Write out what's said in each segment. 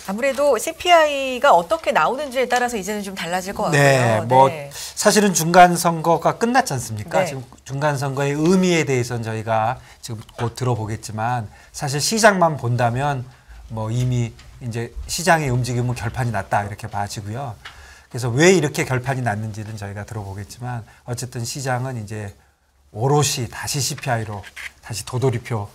아무래도 CPI가 어떻게 나오는지에 따라서 이제는 좀 달라질 것 같고요. 네, 뭐 사실은 중간 선거가 끝났지 않습니까? 네. 지금 중간 선거의 의미에 대해서는 저희가 지금 곧 들어보겠지만 사실 시장만 본다면 뭐 이미 이제 시장의 움직임은 결판이 났다 이렇게 봐지고요. 그래서 왜 이렇게 결판이 났는지는 저희가 들어보겠지만 어쨌든 시장은 이제 오롯이 다시 CPI로 다시 도돌이표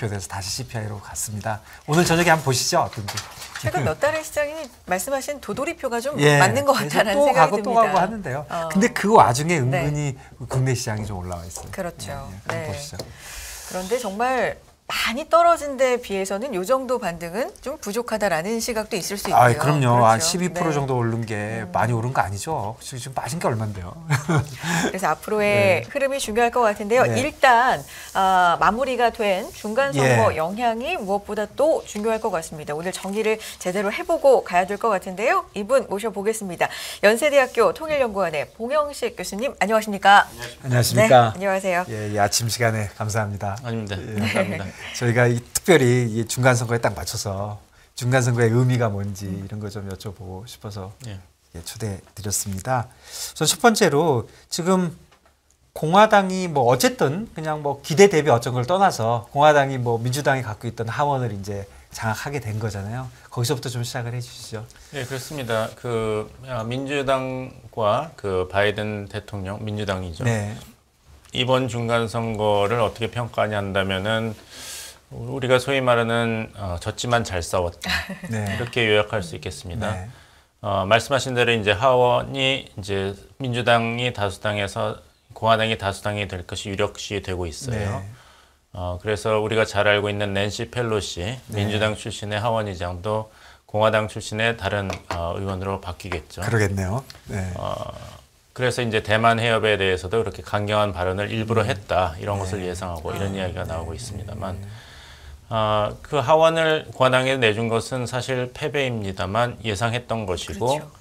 돼서 다시 CPI로 갔습니다. 오늘 저녁에 한번 보시죠. 어떤지. 최근 몇 달의 시장이 말씀하신 도돌이표가 좀 예, 맞는 것 같다는 또 생각이 가고 듭니다. 또 가고 하는데요. 근데 그 와중에 은근히 국내 시장이 좀 올라와 있어요. 그렇죠. 한번 보시죠. 그런데 정말 많이 떨어진 데에 비해서는 이 정도 반등은 좀 부족하다라는 시각도 있을 수 있고요. 그럼요. 그렇죠. 한 12% 정도 오른 게 많이 오른 거 아니죠. 지금 빠진 게 얼만데요. 그래서 앞으로의 흐름이 중요할 것 같은데요. 일단 마무리가 된 중간 선거 영향이 무엇보다 또 중요할 것 같습니다. 오늘 정리를 제대로 해보고 가야 될 것 같은데요. 이분 모셔보겠습니다. 연세대학교 통일연구원의 봉영식 교수님, 안녕하십니까? 안녕하십니까? 네, 안녕하세요. 이 아침 시간에 감사합니다. 아닙니다. 감사합니다. 저희가 특별히 이 중간 선거에 딱 맞춰서 중간 선거의 의미가 뭔지 이런 거 좀 여쭤보고 싶어서 초대드렸습니다. 우선 첫 번째로 지금 공화당이 뭐 어쨌든 그냥 뭐 기대 대비 어쩐 걸 떠나서 공화당이 뭐 민주당이 갖고 있던 하원을 이제 장악하게 된 거잖아요. 거기서부터 좀 시작을 해주시죠. 네, 그렇습니다. 민주당과 바이든 대통령, 민주당이죠. 네. 이번 중간 선거를 어떻게 평가하냐 한다면은 우리가 소위 말하는 졌지만 잘 싸웠다. 이렇게 요약할 수 있겠습니다. 말씀하신 대로 이제 하원이 이제 민주당이 다수당에서 공화당이 다수당이 될 것이 유력시 되고 있어요. 그래서 우리가 잘 알고 있는 낸시 펠로시 민주당 출신의 하원의장도 공화당 출신의 다른 의원으로 바뀌겠죠. 그러겠네요. 그래서 이제 대만 해협에 대해서도 그렇게 강경한 발언을 일부러 했다 이런 것을 예상하고 이런 이야기가 나오고 있습니다만 그 하원을 공화당에 내준 것은 사실 패배입니다만 예상했던 것이고 그렇죠.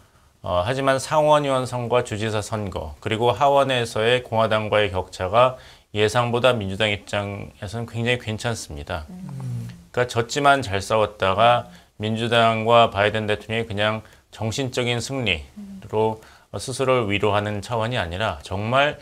하지만 상원의원 선거와 주지사 선거 그리고 하원에서의 공화당과의 격차가 예상보다 민주당 입장에서는 굉장히 괜찮습니다. 그러니까 졌지만 잘 싸웠다가 민주당과 바이든 대통령이 그냥 정신적인 승리로 스스로를 위로하는 차원이 아니라 정말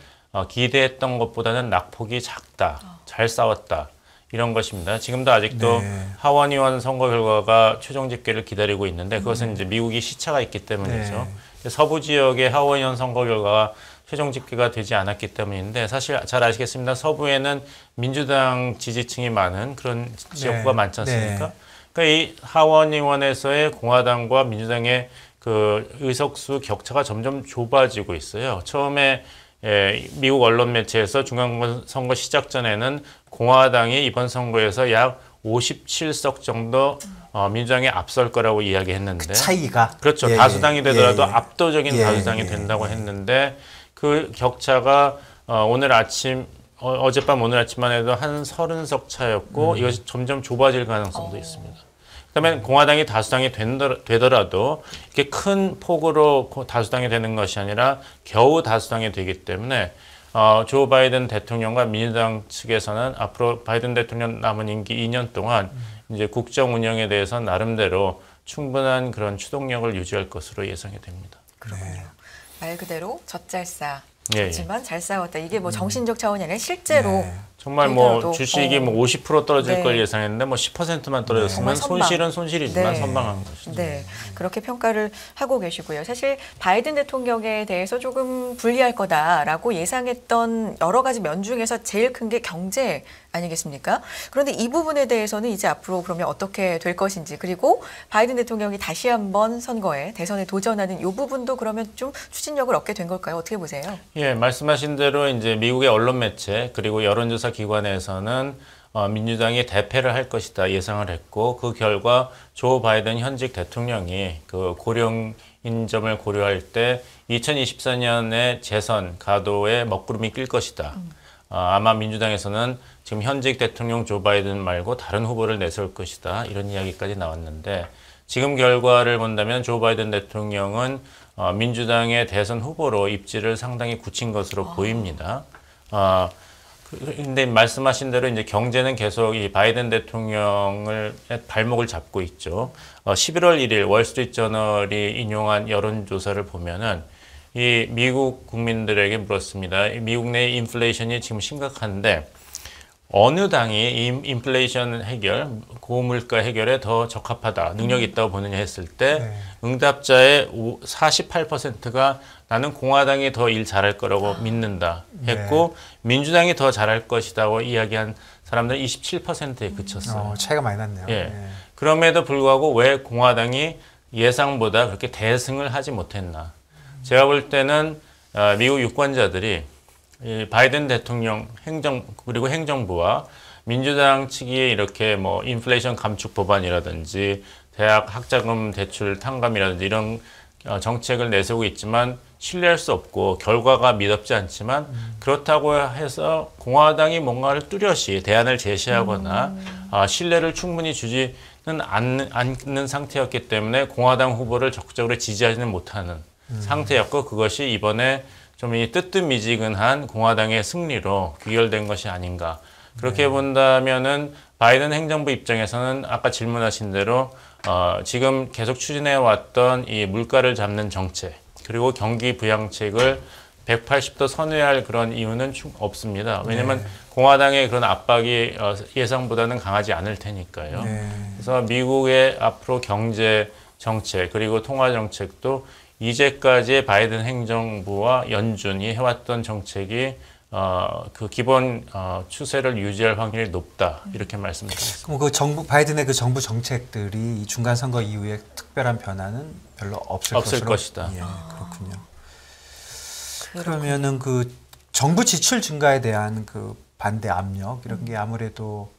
기대했던 것보다는 낙폭이 작다, 잘 싸웠다 이런 것입니다. 지금도 아직도 하원의원 선거 결과가 최종 집계를 기다리고 있는데 그것은 이제 미국이 시차가 있기 때문이죠. 서부 지역의 하원의원 선거 결과가 최종 집계가 되지 않았기 때문인데 사실 잘 아시겠습니다. 서부에는 민주당 지지층이 많은 그런 지역구가 많지 않습니까? 그러니까 이 하원의원에서의 공화당과 민주당의 의석수 격차가 점점 좁아지고 있어요. 처음에 미국 언론 매체에서 중간선거 시작 전에는 공화당이 이번 선거에서 약 57석 정도 민주당에 앞설 거라고 이야기했는데 그 차이가 그렇죠. 다수당이 되더라도 압도적인 다수당이 된다고 했는데 그 격차가 오늘 아침 어젯밤 오늘 아침만 해도 한 30석 차였고 이것이 점점 좁아질 가능성도 있습니다. 그다음에 공화당이 다수당이 되더라도 이렇게 큰 폭으로 다수당이 되는 것이 아니라 겨우 다수당이 되기 때문에 조 바이든 대통령과 민주당 측에서는 앞으로 바이든 대통령 남은 임기 2년 동안 이제 국정 운영에 대해서 나름대로 충분한 그런 추동력을 유지할 것으로 예상이 됩니다. 그렇군요. 말 그대로 젖잘싸. 하지만 잘 싸웠다. 이게 뭐 정신적 차원이 아니라 실제로 정말 뭐 주식이 뭐 50% 떨어질 걸 예상했는데 뭐 10%만 떨어졌으면 손실은 손실이지만 선방한 것이죠. 그렇게 평가를 하고 계시고요. 사실 바이든 대통령에 대해서 조금 불리할 거다라고 예상했던 여러 가지 면 중에서 제일 큰 게 경제 아니겠습니까? 그런데 이 부분에 대해서는 이제 앞으로 그러면 어떻게 될 것인지 그리고 바이든 대통령이 다시 한번 선거에 대선에 도전하는 이 부분도 그러면 좀 추진력을 얻게 된 걸까요? 어떻게 보세요? 예, 말씀하신 대로 이제 미국의 언론 매체 그리고 여론조사 기관에서는 민주당이 대패를 할 것이다 예상을 했고 그 결과 조 바이든 현직 대통령이 그 고령인 점을 고려할 때 2024년에 재선 가도에 먹구름이 낄 것이다. 아마 민주당에서는 지금 현직 대통령 조 바이든 말고 다른 후보를 내세울 것이다. 이런 이야기까지 나왔는데 지금 결과를 본다면 조 바이든 대통령은 민주당의 대선 후보로 입지를 상당히 굳힌 것으로 보입니다. 근데 말씀하신 대로 이제 경제는 계속 이 바이든 대통령을 발목을 잡고 있죠. 11월 1일 월스트리트저널이 인용한 여론조사를 보면은 이 미국 국민들에게 물었습니다. 미국 내 인플레이션이 지금 심각한데 어느 당이 인플레이션 해결, 고물가 해결에 더 적합하다, 능력이 있다고 보느냐 했을 때 응답자의 48%가 나는 공화당이 더 일 잘할 거라고 믿는다 했고 민주당이 더 잘할 것이라고 이야기한 사람들은 27%에 그쳤어요. 차이가 많이 났네요. 예. 그럼에도 불구하고 왜 공화당이 예상보다 그렇게 대승을 하지 못했나. 제가 볼 때는 미국 유권자들이 이 바이든 대통령 그리고 행정부와 민주당 측이 이렇게 뭐 인플레이션 감축 법안이라든지 대학 학자금 대출 탕감이라든지 이런 정책을 내세우고 있지만 신뢰할 수 없고 결과가 믿업지 않지만 그렇다고 해서 공화당이 뭔가를 뚜렷이 대안을 제시하거나 신뢰를 충분히 주지는 않는 상태였기 때문에 공화당 후보를 적극적으로 지지하지는 못하는 상태였고 그것이 이번에 좀 이 뜨뜻미지근한 공화당의 승리로 귀결된 것이 아닌가. 그렇게 본다면은 바이든 행정부 입장에서는 아까 질문하신 대로 지금 계속 추진해 왔던 이 물가를 잡는 정책 그리고 경기 부양책을 180도 선회할 그런 이유는 없습니다. 왜냐하면 공화당의 그런 압박이 예상보다는 강하지 않을 테니까요. 그래서 미국의 앞으로 경제 정책 그리고 통화 정책도 이제까지의 바이든 행정부와 연준이 해왔던 정책이 그 기본 추세를 유지할 확률이 높다 이렇게 말씀드리겠습니다. 그럼 그 정부 바이든의 그 정부 정책들이 이 중간 선거 이후에 특별한 변화는 별로 없을 것이다. 예, 그렇군요. 그러면은 그 정부 지출 증가에 대한 그 반대 압력 이런 게 아무래도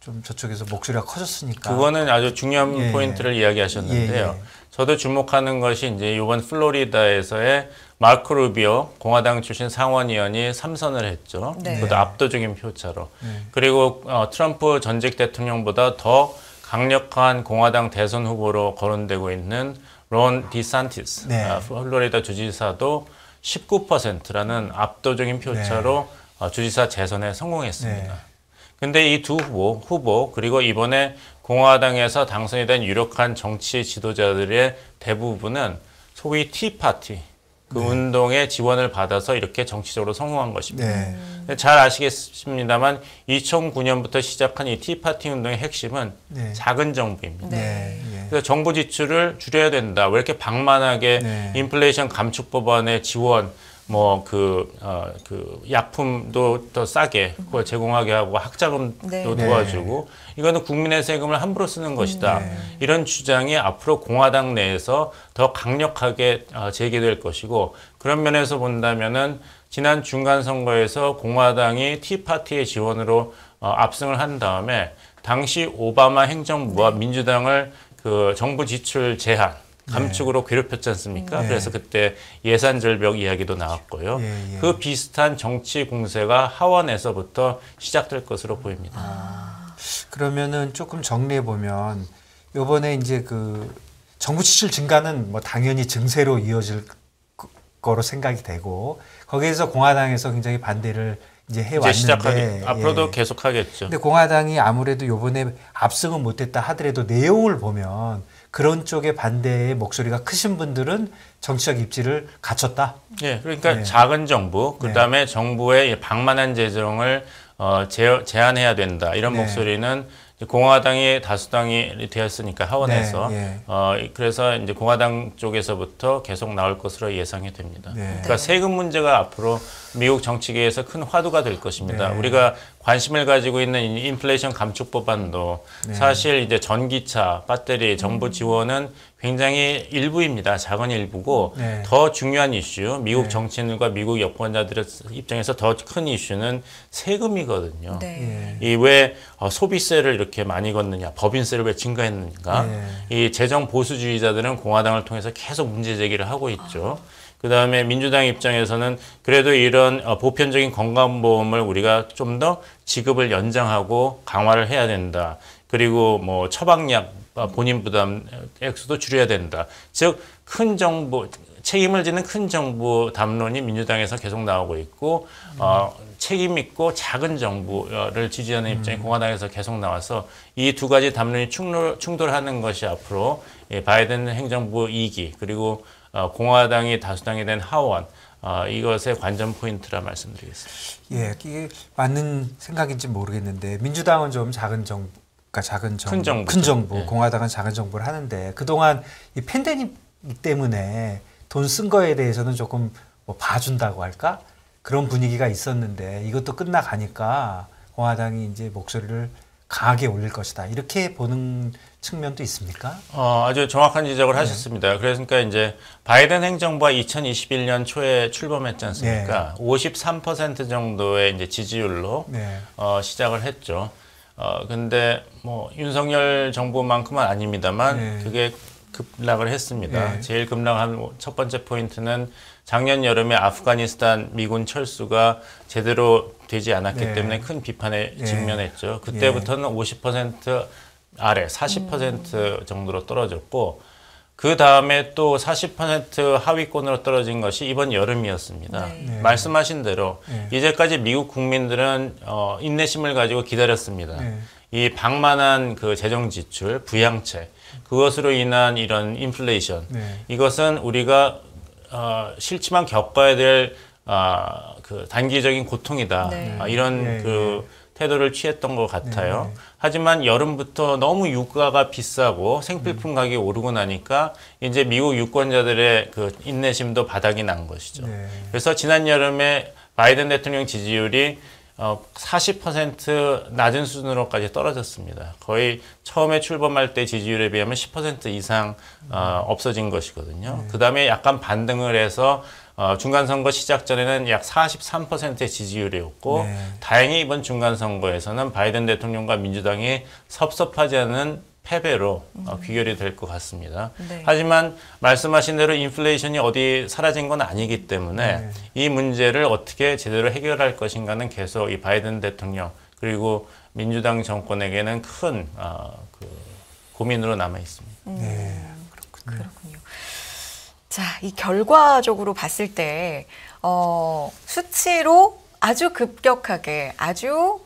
좀 저쪽에서 목소리가 커졌으니까 그거는 아주 중요한 포인트를 이야기하셨는데요. 저도 주목하는 것이 이제 이번 플로리다에서의 마르코 루비오 공화당 출신 상원의원이 3선을 했죠. 그것도 압도적인 표차로. 그리고 트럼프 전직 대통령보다 더 강력한 공화당 대선 후보로 거론되고 있는 론 디산티스 플로리다 주지사도 19%라는 압도적인 표차로 주지사 재선에 성공했습니다. 근데 이 두 후보 그리고 이번에 공화당에서 당선이 된 유력한 정치 지도자들의 대부분은 소위 티파티 그 운동의 지원을 받아서 이렇게 정치적으로 성공한 것입니다. 잘 아시겠습니다만 2009년부터 시작한 이 티파티 운동의 핵심은 작은 정부입니다. 그래서 정부 지출을 줄여야 된다. 왜 이렇게 방만하게 인플레이션 감축 법안의 지원 그 약품도 더 싸게 그걸 제공하게 하고 학자금도 도와주고 이거는 국민의 세금을 함부로 쓰는 것이다. 이런 주장이 앞으로 공화당 내에서 더 강력하게 제기될 것이고 그런 면에서 본다면은 지난 중간 선거에서 공화당이 티파티의 지원으로 압승을 한 다음에 당시 오바마 행정부와 민주당을 그 정부 지출 제한 감축으로 괴롭혔지 않습니까? 그래서 그때 예산 절벽 이야기도 나왔고요. 그 비슷한 정치 공세가 하원에서부터 시작될 것으로 보입니다. 그러면은 조금 정리해 보면 이번에 이제 그 정부 지출 증가는 뭐 당연히 증세로 이어질 거로 생각이 되고 거기에서 공화당에서 굉장히 반대를 이제 해왔는데 앞으로도 계속하겠죠. 근데 공화당이 아무래도 이번에 압승은 못했다 하더라도 내용을 보면 그런 쪽의 반대의 목소리가 크신 분들은 정치적 입지를 갖췄다. 그러니까 작은 정부, 그다음에 정부의 방만한 재정을 제한해야 된다. 이런 목소리는 공화당이 다수당이 되었으니까 하원에서 그래서 이제 공화당 쪽에서부터 계속 나올 것으로 예상이 됩니다. 그러니까 세금 문제가 앞으로 미국 정치계에서 큰 화두가 될 것입니다. 우리가 관심을 가지고 있는 인플레이션 감축 법안도 사실 이제 전기차, 배터리, 정부 지원은 굉장히 일부입니다. 작은 일부고 더 중요한 이슈, 미국 정치인들과 미국 여권자들의 입장에서 더 큰 이슈는 세금이거든요. 이 왜 소비세를 이렇게 많이 걷느냐, 법인세를 왜 증가했는가? 이 재정 보수주의자들은 공화당을 통해서 계속 문제 제기를 하고 있죠. 그다음에 민주당 입장에서는 그래도 이런 보편적인 건강보험을 우리가 좀 더 지급을 연장하고 강화를 해야 된다. 그리고 뭐 처방약 본인 부담 액수도 줄여야 된다. 즉 큰 정부 책임을 지는 큰 정부 담론이 민주당에서 계속 나오고 있고 책임 있고 작은 정부를 지지하는 입장이 공화당에서 계속 나와서 이 두 가지 담론이 충돌하는 것이 앞으로 바이든 행정부 2기 그리고 공화당이 다수당이 된 하원 이것의 관전 포인트라 말씀드리겠습니다. 예, 이게 맞는 생각인지 모르겠는데 민주당은 좀 작은 정부, 그러니까 작은 정부, 큰 정부, 예. 공화당은 작은 정부를 하는데 그동안 이 팬데믹 때문에 돈 쓴 거에 대해서는 조금 뭐 봐준다고 할까? 그런 분위기가 있었는데 이것도 끝나가니까 공화당이 이제 목소리를 강하게 올릴 것이다. 이렇게 보는 측면도 있습니까? 아주 정확한 지적을 하셨습니다. 그러니까 이제 바이든 행정부가 2021년 초에 출범했지 않습니까? 53% 정도의 이제 지지율로 시작을 했죠. 근데 뭐 윤석열 정부만큼은 아닙니다만 그게 급락을 했습니다. 제일 급락한 첫 번째 포인트는 작년 여름에 아프가니스탄 미군 철수가 제대로 되지 않았기 때문에 큰 비판에 직면했죠. 그때부터는 50% 아래 40% 정도로 떨어졌고 그 다음에 또 40% 하위권으로 떨어진 것이 이번 여름이었습니다. 말씀하신 대로 이제까지 미국 국민들은 인내심을 가지고 기다렸습니다. 이 방만한 그 재정 지출, 부양책 그것으로 인한 이런 인플레이션 이것은 우리가 싫지만 겪어야 될 그 단기적인 고통이다. 이런 그 태도를 취했던 것 같아요. 하지만 여름부터 너무 유가가 비싸고 생필품 가격이 오르고 나니까 이제 미국 유권자들의 그 인내심도 바닥이 난 것이죠. 그래서 지난 여름에 바이든 대통령 지지율이 40% 낮은 수준으로까지 떨어졌습니다. 거의 처음에 출범할 때 지지율에 비하면 10% 이상 없어진 것이거든요. 그 다음에 약간 반등을 해서 중간선거 시작 전에는 약 43%의 지지율이었고 다행히 이번 중간선거에서는 바이든 대통령과 민주당이 섭섭하지 않은 패배로 귀결이 될 것 같습니다. 하지만 말씀하신 대로 인플레이션이 어디 사라진 건 아니기 때문에 이 문제를 어떻게 제대로 해결할 것인가는 계속 이 바이든 대통령 그리고 민주당 정권에게는 큰 그 고민으로 남아 있습니다. 그렇군요. 자, 이 결과적으로 봤을 때 수치로 아주 급격하게 아주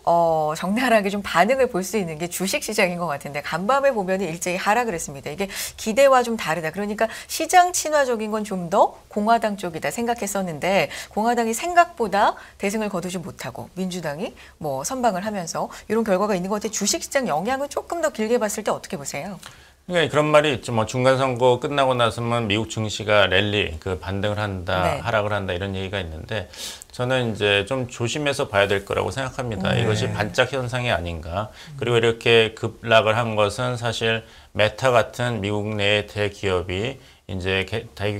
적나라하게 좀 반응을 볼 수 있는 게 주식시장인 것 같은데 간밤에 보면 일제히 하락을 했습니다. 이게 기대와 좀 다르다. 그러니까 시장 친화적인 건 좀 더 공화당 쪽이다 생각했었는데 공화당이 생각보다 대승을 거두지 못하고 민주당이 뭐 선방을 하면서 이런 결과가 있는 것 같아요. 주식시장 영향은 조금 더 길게 봤을 때 어떻게 보세요? 그러니까 그런 말이 있죠. 뭐 중간선거 끝나고 나서면 미국 증시가 랠리, 그 반등을 한다, 하락을 한다 이런 얘기가 있는데 저는 이제 좀 조심해서 봐야 될 거라고 생각합니다. 이것이 반짝 현상이 아닌가. 그리고 이렇게 급락을 한 것은 사실 메타 같은 미국 내의 대기업이 이제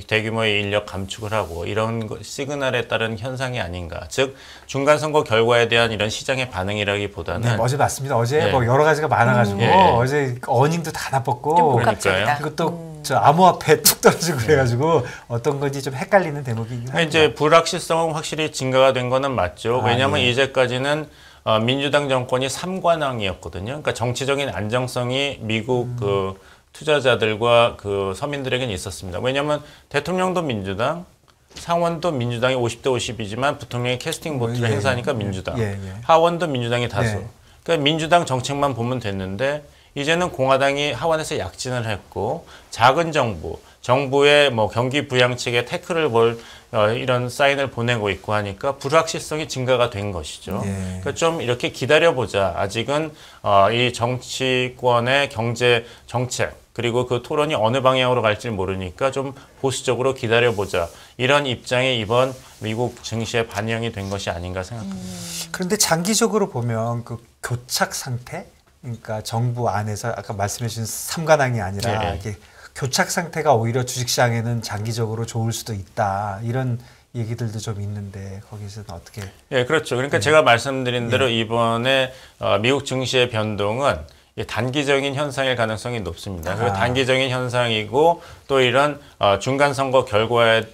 대규모의 인력 감축을 하고 이런 시그널에 따른 현상이 아닌가. 즉 중간선거 결과에 대한 이런 시장의 반응이라기보다는 어제 맞습니다. 어제 뭐 여러 가지가 많아가지고 어제 어닝도 다 나빴고 좀 복합적이다. 그것도 저 암호화폐 툭 떨어지고 그래가지고 어떤 건지 좀 헷갈리는 대목이긴 합니다. 이제 불확실성은 확실히 증가가 된 거는 맞죠. 왜냐하면 이제까지는 민주당 정권이 3관왕이었거든요. 그러니까 정치적인 안정성이 미국 그 투자자들과 그 서민들에게는 있었습니다. 왜냐하면 대통령도 민주당, 상원도 민주당이 50대 50이지만 부통령이 캐스팅 보트를 행사하니까 민주당, 하원도 민주당이 다수. 그러니까 민주당 정책만 보면 됐는데 이제는 공화당이 하원에서 약진을 했고 작은 정부의 뭐 경기 부양책에 태클을 볼 이런 사인을 보내고 있고 하니까 불확실성이 증가가 된 것이죠. 그러니까 좀 이렇게 기다려보자. 아직은 이 정치권의 경제 정책 그리고 그 토론이 어느 방향으로 갈지 모르니까 좀 보수적으로 기다려보자. 이런 입장이 이번 미국 증시에 반영이 된 것이 아닌가 생각합니다. 그런데 장기적으로 보면 그 교착 상태, 그러니까 정부 안에서 아까 말씀해 주신 삼관왕이 아니라 이게 교착 상태가 오히려 주식시장에는 장기적으로 좋을 수도 있다. 이런 얘기들도 좀 있는데 거기서는 어떻게? 예, 그렇죠. 그러니까 제가 말씀드린 대로 이번에 미국 증시의 변동은 단기적인 현상일 가능성이 높습니다. 아. 그리고 단기적인 현상이고 또 이런 중간 선거 결과에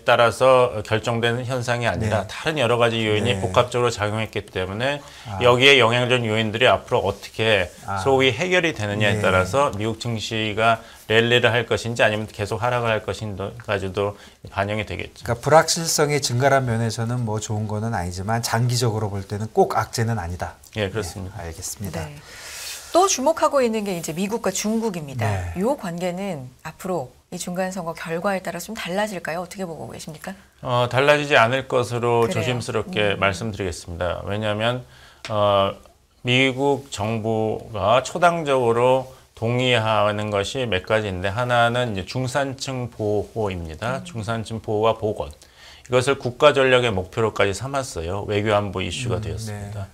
따라서 결정되는 현상이 아니라 네. 다른 여러 가지 요인이 네. 복합적으로 작용했기 때문에 여기에 영향적 요인들이 앞으로 어떻게 소위 해결이 되느냐에 네. 따라서 미국 증시가 랠리를 할 것인지 아니면 계속 하락을 할 것인지도 반영이 되겠죠. 그러니까 불확실성이 증가한 면에서는 뭐 좋은 거는 아니지만 장기적으로 볼 때는 꼭 악재는 아니다. 예, 그렇습니다. 네, 알겠습니다. 네. 또 주목하고 있는 게 이제 미국과 중국입니다. 네. 이 관계는 앞으로 이 중간 선거 결과에 따라 좀 달라질까요? 어떻게 보고 계십니까? 달라지지 않을 것으로 그래요. 조심스럽게 말씀드리겠습니다. 왜냐하면 미국 정부가 초당적으로 동의하는 것이 몇 가지인데 하나는 이제 중산층 보호입니다. 중산층 보호와 보건. 이것을 국가 전략의 목표로까지 삼았어요. 외교안보 이슈가 되었습니다. 네.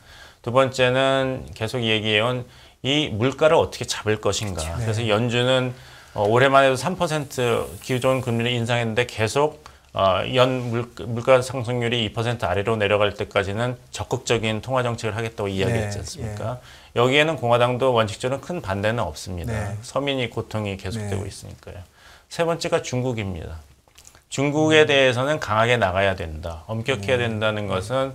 두 번째는 계속 얘기해온 이 물가를 어떻게 잡을 것인가. 네. 그래서 연준은 올해만 해도 3% 기존 금리를 인상했는데 계속 연 물가 상승률이 2% 아래로 내려갈 때까지는 적극적인 통화 정책을 하겠다고 이야기했지 않습니까? 여기에는 공화당도 원칙적으로 큰 반대는 없습니다. 네. 서민이 고통이 계속되고 네. 있으니까요. 세 번째가 중국입니다. 중국에 대해서는 강하게 나가야 된다. 엄격해야 된다는 것은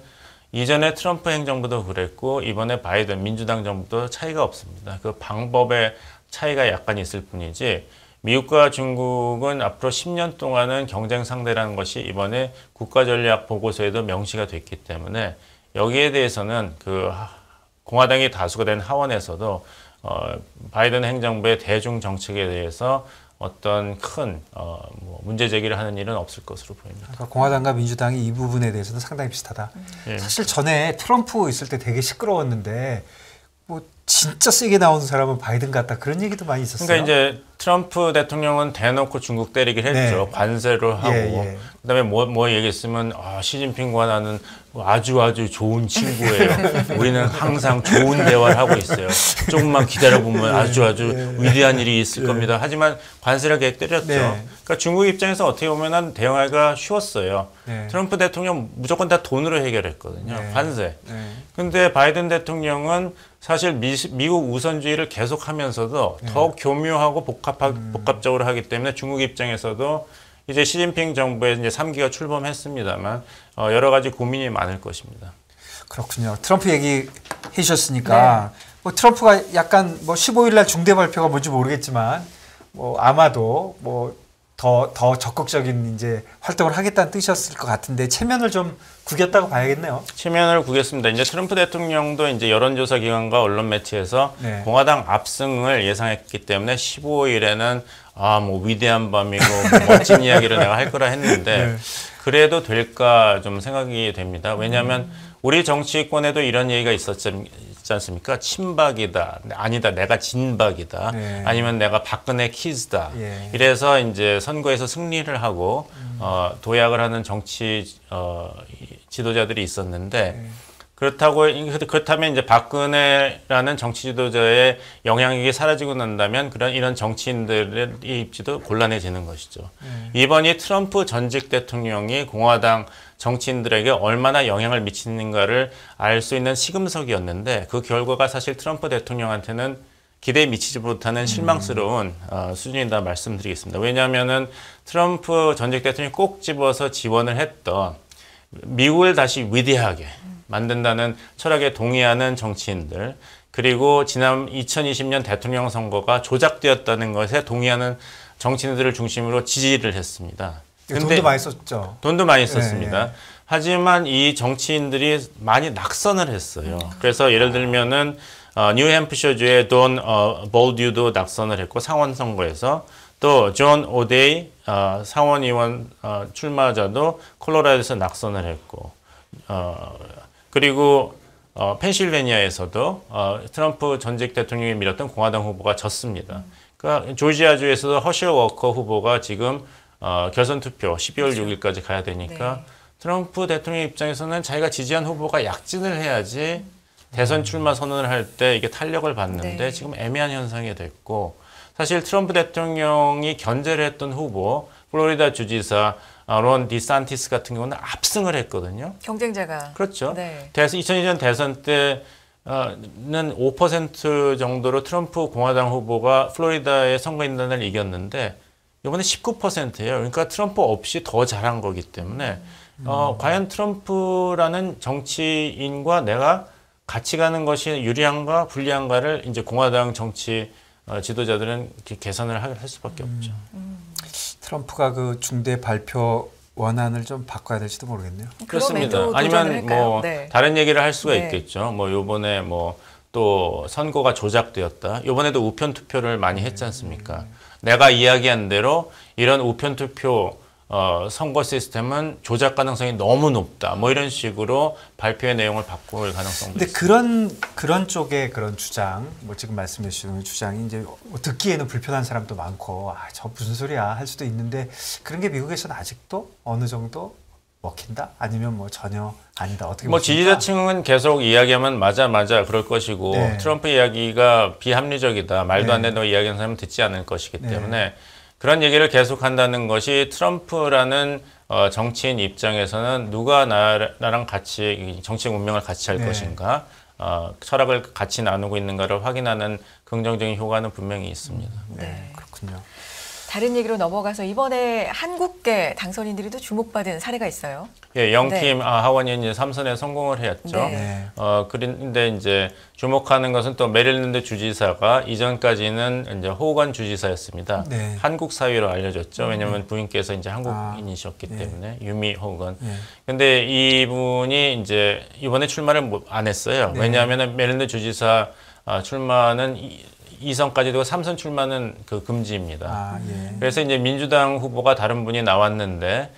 이전에 트럼프 행정부도 그랬고 이번에 바이든 민주당 정부도 차이가 없습니다. 그 방법의 차이가 약간 있을 뿐이지 미국과 중국은 앞으로 10년 동안은 경쟁 상대라는 것이 이번에 국가전략 보고서에도 명시가 됐기 때문에 여기에 대해서는 그 공화당이 다수가 된 하원에서도 바이든 행정부의 대중 정책에 대해서 어떤 큰 문제 제기를 하는 일은 없을 것으로 보입니다. 그러니까 공화당과 민주당이 이 부분에 대해서는 상당히 비슷하다. 예. 사실 전에 트럼프 있을 때 되게 시끄러웠는데 뭐 진짜 세게 나오는 사람은 바이든 같다 그런 얘기도 많이 있었어요. 그러니까 이제 트럼프 대통령은 대놓고 중국 때리긴 했죠. 네. 관세를 하고 예. 그다음에 뭐 얘기했으면 시진핑과 나는 아주 좋은 친구예요. 우리는 항상 좋은 대화를 하고 있어요. 조금만 기다려보면 아주 위대한 일이 있을 겁니다. 하지만 관세를 계속 때렸죠. 네. 그러니까 중국 입장에서 어떻게 보면 대화가 쉬웠어요. 네. 트럼프 대통령 무조건 다 돈으로 해결했거든요. 네. 관세. 네. 근데 바이든 대통령은 사실 미국 우선주의를 계속하면서도 더욱 교묘하고 복합적으로 하기 때문에 중국 입장에서도 이제 시진핑 정부의 이제 3기가 출범했습니다만 여러 가지 고민이 많을 것입니다. 그렇군요. 트럼프 얘기 해주셨으니까 뭐 트럼프가 약간 뭐 15일 날 중대 발표가 뭔지 모르겠지만 뭐 아마도 뭐 더 적극적인 이제 활동을 하겠다는 뜻이었을 것 같은데 체면을 좀 구겼다고 봐야겠네요. 체면을 구겼습니다. 이제 트럼프 대통령도 이제 여론조사 기관과 언론 매체에서 네. 공화당 압승을 예상했기 때문에 15일에는 뭐 위대한 밤이고 뭐 멋진 이야기를 내가 할 거라 했는데 네. 그래도 될까 좀 생각이 됩니다. 왜냐하면 우리 정치권에도 이런 얘기가 있지 않습니까? 친박이다. 아니다. 내가 진박이다. 네. 아니면 내가 박근혜 키즈다. 예. 이래서 이제 선거에서 승리를 하고 도약을 하는 정치 지도자들이 있었는데 그렇다면 이제 박근혜라는 정치 지도자의 영향력이 사라지고 난다면 이런 정치인들의 입지도 곤란해지는 것이죠. 이번이 트럼프 전직 대통령이 공화당 정치인들에게 얼마나 영향을 미치는가를 알 수 있는 시금석이었는데 그 결과가 사실 트럼프 대통령한테는 기대에 미치지 못하는 실망스러운 수준이다 말씀드리겠습니다. 왜냐하면은 트럼프 전직 대통령이 꼭 집어서 지원을 했던 미국을 다시 위대하게 만든다는 철학에 동의하는 정치인들 그리고 지난 2020년 대통령 선거가 조작되었다는 것에 동의하는 정치인들을 중심으로 지지를 했습니다. 돈도 많이 썼죠. 돈도 많이 썼습니다. 네. 하지만 이 정치인들이 많이 낙선을 했어요. 그래서 예를 들면은 뉴햄프셔주의 돈 볼듀도 낙선을 했고 상원 선거에서 또 존 오데이 상원 의원 출마자도 콜로라도에서 낙선을 했고 그리고 펜실베니아에서도 트럼프 전직 대통령이 밀었던 공화당 후보가 졌습니다. 그러니까 조지아주에서도 허실 워커 후보가 지금 결선 투표 12월 6일까지 가야 되니까 트럼프 대통령 입장에서는 자기가 지지한 후보가 약진을 해야지 대선 출마 선언을 할 때 이게 탄력을 받는데 지금 애매한 현상이 됐고 사실 트럼프 대통령이 견제를 했던 후보 플로리다 주지사 론 디산티스 같은 경우는 압승을 했거든요. 경쟁자가. 그렇죠. 네. 2020년 대선 때 는 5% 정도로 트럼프 공화당 후보가 플로리다의 선거인단을 이겼는데 이번에 19%예요. 그러니까 트럼프 없이 더 잘한 거기 때문에 과연 트럼프라는 정치인과 내가 같이 가는 것이 유리한가 불리한가를 이제 공화당 정치 지도자들은 이렇게 계산을 할 수밖에 없죠. 트럼프가 그 중대 발표 원안을 좀 바꿔야 될지도 모르겠네요. 그렇습니다. 아니면 뭐 네. 다른 얘기를 할 수가 네. 있겠죠. 뭐 요번에 뭐 또 선거가 조작되었다. 요번에도 우편 투표를 많이 했지 않습니까? 내가 이야기한 대로 이런 우편 투표 선거 시스템은 조작 가능성이 너무 높다. 뭐 이런 식으로 발표의 내용을 바꿀 가능성도 근데 있습니다. 그런 쪽의 그런 주장, 뭐 지금 말씀해 주신 주장이 이제 듣기에는 불편한 사람도 많고, 저 무슨 소리야 할 수도 있는데 그런 게 미국에서는 아직도 어느 정도 먹힌다? 아니면 뭐 전혀 아니다? 어떻게 뭐 보십니까? 지지자층은 계속 이야기하면 맞아 그럴 것이고 네. 트럼프 이야기가 비합리적이다. 말도 안 네. 된다고 이야기하는 사람은 듣지 않을 것이기 네. 때문에 그런 얘기를 계속한다는 것이 트럼프라는 정치인 입장에서는 누가 나랑 같이 정치적 운명을 같이 할 네. 것인가, 철학을 같이 나누고 있는가를 확인하는 긍정적인 효과는 분명히 있습니다. 네, 그렇군요. 다른 얘기로 넘어가서 이번에 한국계 당선인들이 또 주목받은 사례가 있어요. 예, 영팀 네. 하원이 이제 3선에 성공을 했죠. 네. 그런데 이제 주목하는 것은 또 메릴랜드 주지사가 이전까지는 이제 호건 주지사였습니다. 네. 한국 사위로 알려졌죠. 왜냐하면 부인께서 이제 한국인이셨기 네. 때문에 유미 호건. 네. 근데 이분이 이제 이번에 출마를 안 했어요. 네. 왜냐하면 메릴랜드 주지사 출마는 2선까지 되고 3선 출마는 그 금지입니다. 예. 그래서 이제 민주당 후보가 다른 분이 나왔는데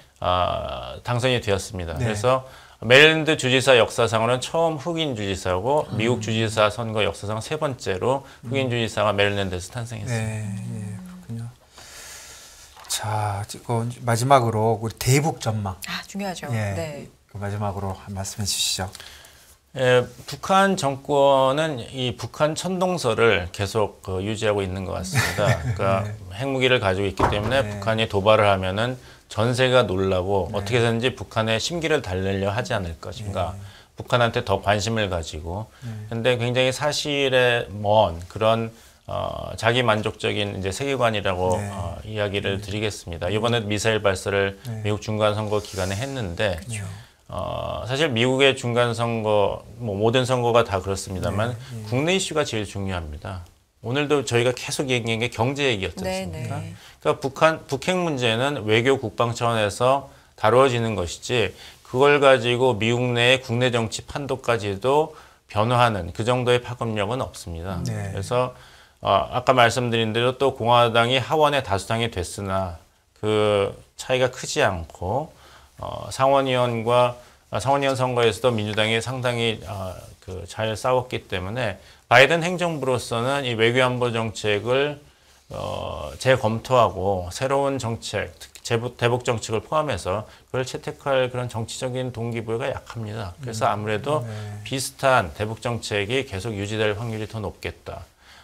당선이 되었습니다. 네. 그래서 메릴랜드 주지사 역사상으로는 처음 흑인 주지사고 미국 주지사 선거 역사상 세 번째로 흑인 주지사가 메릴랜드에서 탄생했습니다. 네, 예, 그렇군요. 자, 지금 마지막으로 우리 대북 전망. 중요하죠. 예, 네. 그 마지막으로 한 말씀해 주시죠. 예, 북한 정권은 이 북한 천동설을 계속 유지하고 있는 것 같습니다. 그러니까 핵무기를 가지고 있기 때문에 네. 북한이 도발을 하면은 전 세계가 놀라고 네. 어떻게 해서든지 북한의 심기를 달래려 하지 않을 것인가. 북한한테 더 관심을 가지고. 근데 굉장히 사실에 먼 그런 자기 만족적인 이제 세계관이라고 네. 이야기를 드리겠습니다. 이번에 미사일 발사를 네. 미국 중간 선거 기간에 했는데. 그렇죠. 사실 미국의 중간 선거, 뭐 모든 선거가 다 그렇습니다만 국내 이슈가 제일 중요합니다. 오늘도 저희가 계속 얘기한 게 경제 얘기였지 않습니까? 네. 그러니까 북핵 문제는 외교 국방 차원에서 다루어지는 것이지 그걸 가지고 미국 내의 국내 정치 판도까지도 변화하는 그 정도의 파급력은 없습니다. 네. 그래서 아까 말씀드린 대로 또 공화당이 하원의 다수당이 됐으나 그 차이가 크지 않고 상원의원 선거에서도 민주당이 상당히 잘 싸웠기 때문에 바이든 행정부로서는 이 외교안보 정책을 재검토하고 새로운 정책, 대북 정책을 포함해서 그걸 채택할 그런 정치적인 동기부여가 약합니다. 그래서 아무래도 비슷한 대북 정책이 계속 유지될 확률이 더 높겠다.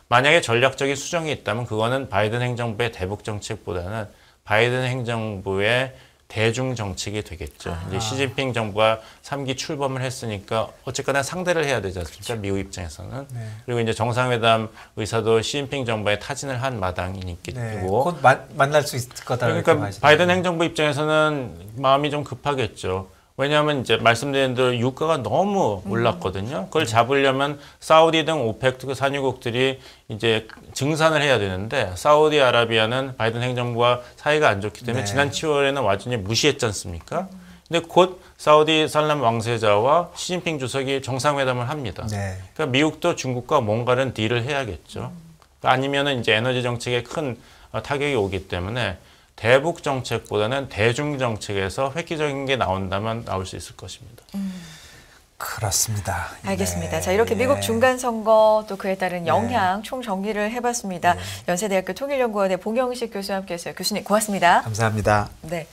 만약에 전략적인 수정이 있다면 그거는 바이든 행정부의 대북 정책보다는 바이든 행정부의 대중 정책이 되겠죠. 이제 시진핑 정부가 3기 출범을 했으니까 어쨌거나 상대를 해야 되지 않습니까? 미국 입장에서는. 네. 그리고 이제 정상회담 의사도 시진핑 정부에 타진을 한 마당이니까. 네. 곧 만날 수 있을 거다. 그러니까 바이든 행정부 입장에서는 마음이 좀 급하겠죠. 왜냐하면 이제 말씀드린 대로 유가가 너무 올랐거든요. 그걸 잡으려면 사우디 등 오펙 산유국들이 이제 증산을 해야 되는데 사우디아라비아는 바이든 행정부와 사이가 안 좋기 때문에 네. 지난 7월에는 완전히 무시했지 않습니까? 근데 곧 사우디 살람 왕세자와 시진핑 주석이 정상회담을 합니다. 네. 그러니까 미국도 중국과 뭔가는 딜을 해야겠죠. 아니면은 이제 에너지 정책에 큰 타격이 오기 때문에 대북 정책보다는 대중 정책에서 획기적인 게 나온다면 나올 수 있을 것입니다. 그렇습니다. 알겠습니다. 네. 자, 이렇게 미국 중간 선거 또 그에 따른 영향 네. 총 정리를 해봤습니다. 연세대학교 통일연구원의 봉영식 교수와 함께했어요. 교수님 고맙습니다. 감사합니다. 네.